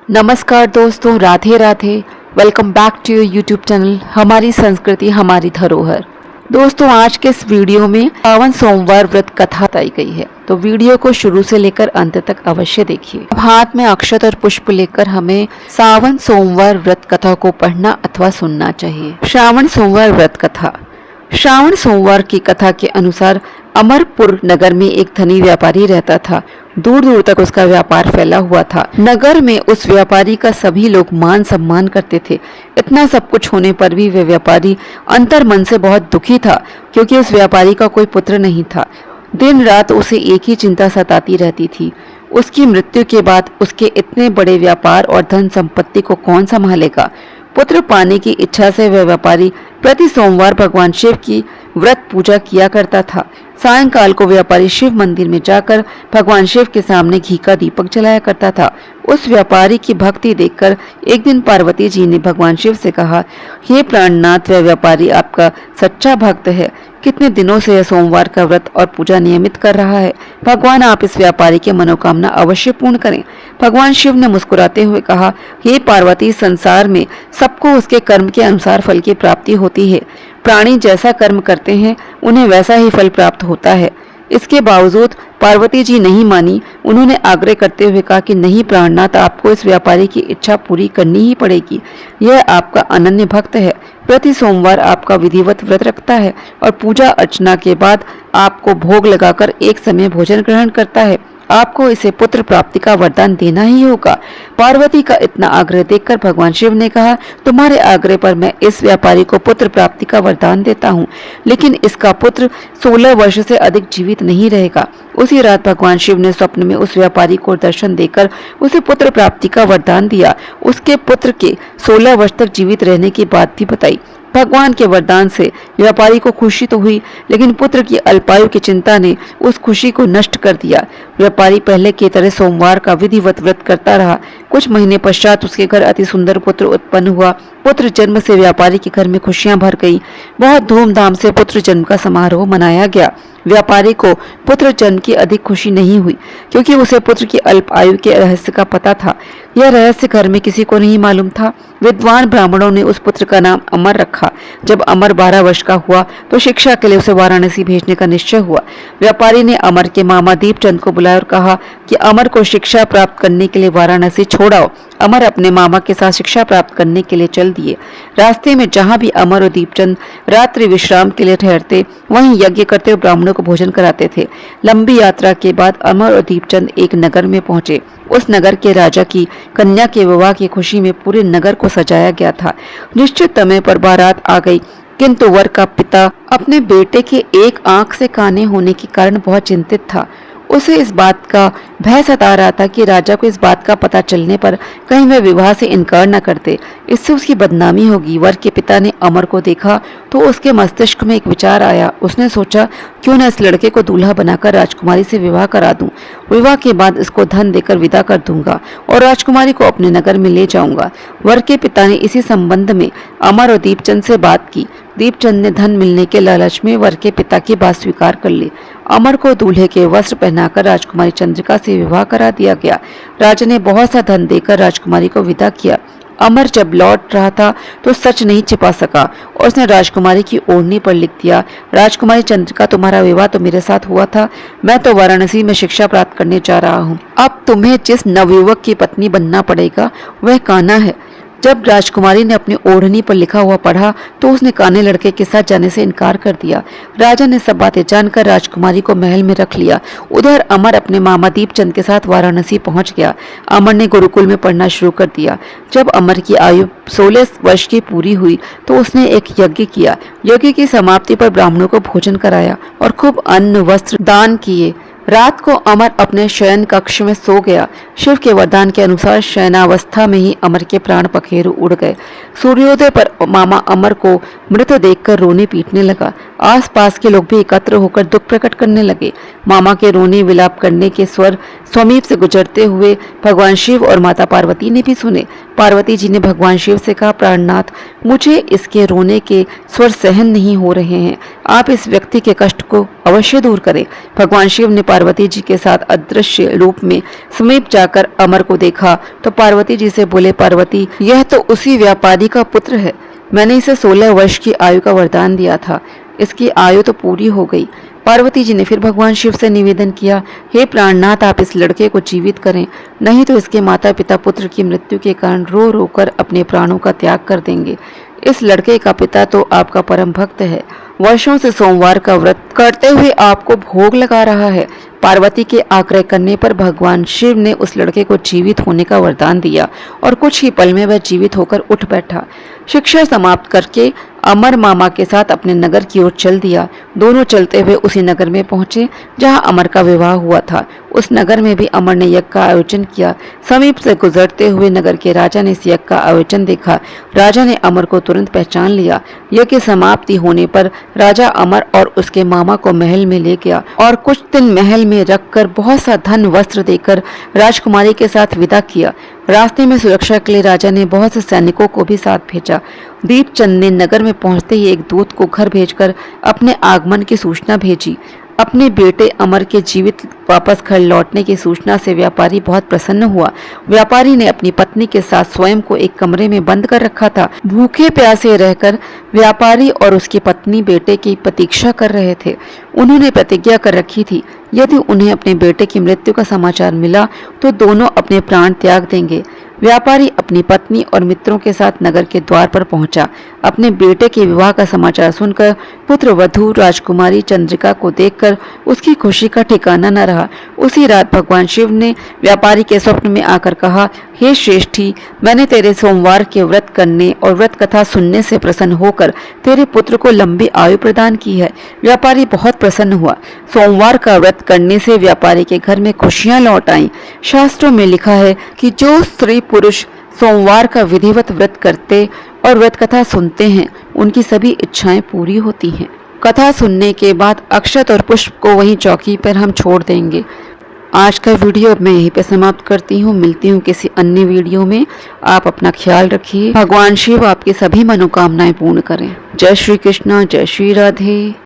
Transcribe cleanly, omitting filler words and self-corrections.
नमस्कार दोस्तों, Radhe Radhe. Welcome back to your YouTube channel हमारी संस्कृति हमारी धरोहर। दोस्तों, आज के इस वीडियो में सावन सोमवार व्रत कथा बताई गई है, तो वीडियो को शुरू से लेकर अंत तक अवश्य देखिए। अब हाथ में अक्षत और पुष्प लेकर हमें सावन सोमवार व्रत कथा को पढ़ना अथवा सुनना चाहिए। श्रावण सोमवार व्रत कथा। श्रावण सोमवार की कथा के अनुसार अमरपुर नगर में एक धनी व्यापारी रहता था। दूर दूर तक उसका व्यापार फैला हुआ था। नगर में उस व्यापारी का सभी लोग मान सम्मान करते थे। इतना सब कुछ होने पर भी वह व्यापारी अंतर मन से बहुत दुखी था, क्योंकि उस व्यापारी का कोई पुत्र नहीं था। दिन रात उसे एक ही चिंता सताती रहती थी, उसकी मृत्यु के बाद उसके इतने बड़े व्यापार और धन संपत्ति को कौन संभालेगा। पुत्र पाने की इच्छा से वह व्यापारी प्रति सोमवार भगवान शिव की व्रत पूजा किया करता था। सायंकाल को व्यापारी शिव मंदिर में जाकर भगवान शिव के सामने घी का दीपक जलाया करता था। उस व्यापारी की भक्ति देखकर एक दिन पार्वती जी ने भगवान शिव से कहा, हे प्राणनाथ, वह व्यापारी आपका सच्चा भक्त है। कितने दिनों से यह सोमवार का व्रत और पूजा नियमित कर रहा है। भगवान आप इस व्यापारी की मनोकामना अवश्य पूर्ण करें। भगवान शिव ने मुस्कुराते हुए कहा, हे पार्वती, संसार में सबको उसके कर्म के अनुसार फल की प्राप्ति होती है। प्राणी जैसा कर्म करते हैं उन्हें वैसा ही फल प्राप्त होता है। इसके बावजूद पार्वती जी नहीं मानी। उन्होंने आग्रह करते हुए कहा कि नहीं प्राणनाथ, आपको इस व्यापारी की इच्छा पूरी करनी ही पड़ेगी। यह आपका अनन्य भक्त है, प्रति सोमवार आपका विधिवत व्रत रखता है और पूजा अर्चना के बाद आपको भोग लगाकर एक समय भोजन ग्रहण करता है। आपको इसे पुत्र प्राप्ति का वरदान देना ही होगा। पार्वती का इतना आग्रह देखकर भगवान शिव ने कहा, तुम्हारे आग्रह पर मैं इस व्यापारी को पुत्र प्राप्ति का वरदान देता हूँ, लेकिन इसका पुत्र 16 वर्ष से अधिक जीवित नहीं रहेगा। उसी रात भगवान शिव ने स्वप्न में उस व्यापारी को दर्शन देकर उसे पुत्र प्राप्ति का वरदान दिया। उसके पुत्र के 16 वर्ष तक जीवित रहने की बात भी बताई। भगवान के वरदान से व्यापारी को खुशी तो हुई, लेकिन पुत्र की अल्पायु की चिंता ने उस खुशी को नष्ट कर दिया। व्यापारी पहले की तरह सोमवार का विधिवत व्रत करता रहा। कुछ महीने पश्चात उसके घर अति सुंदर पुत्र उत्पन्न हुआ। पुत्र जन्म से व्यापारी के घर में खुशियां भर गई। बहुत धूमधाम से पुत्र जन्म का समारोह मनाया गया। व्यापारी को पुत्र जन्म की अधिक खुशी नहीं हुई, क्योंकि उसे पुत्र की अल्प आयु के रहस्य का पता था। यह रहस्य घर में किसी को नहीं मालूम था। विद्वान ब्राह्मणों ने उस पुत्र का नाम अमर रखा। जब अमर 12 वर्ष का हुआ तो शिक्षा के लिए उसे वाराणसी भेजने का निश्चय हुआ। व्यापारी ने अमर के मामा दीपचंद को बुलाया और कहा कि अमर को शिक्षा प्राप्त करने के लिए वाराणसी छोड़ाओ। अमर अपने मामा के साथ शिक्षा प्राप्त करने के लिए चल दिए। रास्ते में जहाँ भी अमर और दीपचंद रात्रि विश्राम के लिए ठहरते, वहीं यज्ञ करते और ब्राह्मणों को भोजन कराते थे। लंबी यात्रा के बाद अमर और दीपचंद एक नगर में पहुंचे। उस नगर के राजा की कन्या के विवाह की खुशी में पूरे नगर को सजाया गया था। निश्चित समय पर बारात आ गई, किंतु वर का पिता अपने बेटे के एक आंख से काने होने के कारण बहुत चिंतित था। उसे इस बात का भय सता रहा था कि राजा को इस बात का पता चलने पर कहीं वह विवाह से इनकार न करते, इससे उसकी बदनामी होगी। वर के पिता ने अमर को देखा तो उसके मस्तिष्क में एक विचार आया। उसने सोचा, क्यों न इस लड़के को दूल्हा बनाकर राजकुमारी से विवाह करा दूं। विवाह के बाद इसको धन देकर विदा कर दूंगा और राजकुमारी को अपने नगर में ले जाऊंगा। वर के पिता ने इसी संबंध में अमर और दीपचंद से बात की। दीपचंद ने धन मिलने के लालच में वर के पिता की बात स्वीकार कर ली। अमर को दूल्हे के वस्त्र पहनाकर राजकुमारी चंद्रिका से विवाह करा दिया गया। राजा ने बहुत सा धन देकर राजकुमारी को विदा किया। अमर जब लौट रहा था तो सच नहीं छिपा सका और उसने राजकुमारी की ओढ़नी पर लिख दिया, राजकुमारी चंद्रिका, तुम्हारा विवाह तो मेरे साथ हुआ था। मैं तो वाराणसी में शिक्षा प्राप्त करने जा रहा हूँ। अब तुम्हें जिस नवयुवक की पत्नी बनना पड़ेगा वह कान्हा है। जब राजकुमारी ने अपनी ओढ़नी पर लिखा हुआ पढ़ा तो उसने काने लड़के के साथ जाने से इनकार कर दिया। राजा ने सब बातें जानकर राजकुमारी को महल में रख लिया। उधर अमर अपने मामा दीपचंद के साथ वाराणसी पहुंच गया। अमर ने गुरुकुल में पढ़ना शुरू कर दिया। जब अमर की आयु 16 वर्ष की पूरी हुई तो उसने एक यज्ञ किया। यज्ञ की समाप्ति पर ब्राह्मणों को भोजन कराया और खूब अन्न वस्त्र दान किए। रात को अमर अपने शयन कक्ष में सो गया। शिव के वरदान के अनुसार शयनावस्था में ही अमर के प्राण पखेरु उड़ गए। सूर्योदय पर मामा अमर को मृत देखकर रोने पीटने लगा। आसपास के लोग भी एकत्र होकर दुख प्रकट करने लगे। मामा के रोने विलाप करने के स्वर समीप से गुजरते हुए भगवान शिव और माता पार्वती ने भी सुने। पार्वती जी ने भगवान शिव से कहा, प्राणनाथ, मुझे इसके रोने के स्वर सहन नहीं हो रहे हैं, आप इस व्यक्ति के कष्ट को अवश्य दूर करें। भगवान शिव ने पार्वती जी के साथ अदृश्य रूप में समीप जाकर अमर को देखा तो पार्वती जी से बोले, पार्वती, यह तो उसी व्यापारी का पुत्र है। मैंने इसे 16 वर्ष की आयु का वरदान दिया था, इसकी आयु तो पूरी हो गई। पार्वती जी ने फिर भगवान शिव से निवेदन किया, हे प्राणनाथ, आप इस लड़के को जीवित करें, नहीं तो इसके माता पिता पुत्र की मृत्यु के कारण रो रो कर अपने प्राणों का त्याग कर देंगे। इस लड़के का पिता तो आपका परम भक्त है, वर्षों से सोमवार का व्रत करते हुए आपको भोग लगा रहा है। पार्वती के आग्रह करने पर भगवान शिव ने उस लड़के को जीवित होने का वरदान दिया और कुछ ही पल में वह जीवित होकर उठ बैठा। शिक्षा समाप्त करके अमर मामा के साथ अपने नगर की ओर चल दिया। दोनों चलते हुए उसी नगर में पहुंचे जहां अमर का विवाह हुआ था। उस नगर में भी अमर ने यज्ञ का आयोजन किया। समीप से गुजरते हुए नगर के राजा ने इस यज्ञ का आयोजन देखा। राजा ने अमर को तुरंत पहचान लिया। यज्ञ की समाप्ति होने पर राजा अमर और उसके मामा को महल में ले गया और कुछ दिन महल में रखकर बहुत सा धन वस्त्र देकर राजकुमारी के साथ विदा किया। रास्ते में सुरक्षा के लिए राजा ने बहुत से सैनिकों को भी साथ भेजा। दीपचंद ने नगर में पहुंचते ही एक दूत को घर भेजकर अपने आगमन की सूचना भेजी। अपने बेटे अमर के जीवित वापस घर लौटने की सूचना से व्यापारी बहुत प्रसन्न हुआ। व्यापारी ने अपनी पत्नी के साथ स्वयं को एक कमरे में बंद कर रखा था। भूखे प्यासे रहकर व्यापारी और उसकी पत्नी बेटे की प्रतीक्षा कर रहे थे। उन्होंने प्रतिज्ञा कर रखी थी, यदि उन्हें अपने बेटे की मृत्यु का समाचार मिला तो दोनों अपने प्राण त्याग देंगे। व्यापारी अपनी पत्नी और मित्रों के साथ नगर के द्वार पर पहुंचा। अपने बेटे के विवाह का समाचार सुनकर पुत्र वधू राजकुमारी चंद्रिका को देखकर उसकी खुशी का ठिकाना न रहा। उसी रात भगवान शिव ने व्यापारी के स्वप्न में आकर कहा, हे श्रेष्ठी, मैंने तेरे सोमवार के व्रत करने और व्रत कथा सुनने से प्रसन्न होकर तेरे पुत्र को लंबी आयु प्रदान की है। व्यापारी बहुत प्रसन्न हुआ। सोमवार का व्रत करने से व्यापारी के घर में खुशियां लौट आईं। शास्त्रों में लिखा है कि जो स्त्री पुरुष सोमवार का विधिवत व्रत करते और व्रत कथा सुनते हैं, उनकी सभी इच्छाएं पूरी होती हैं। कथा सुनने के बाद अक्षत और पुष्प को वहीं चौकी पर हम छोड़ देंगे। आज का वीडियो मैं यहीं पे समाप्त करती हूँ। मिलती हूँ किसी अन्य वीडियो में। आप अपना ख्याल रखिए। भगवान शिव आपकी सभी मनोकामनाएं पूर्ण करें। जय श्री कृष्ण, जय श्री राधे।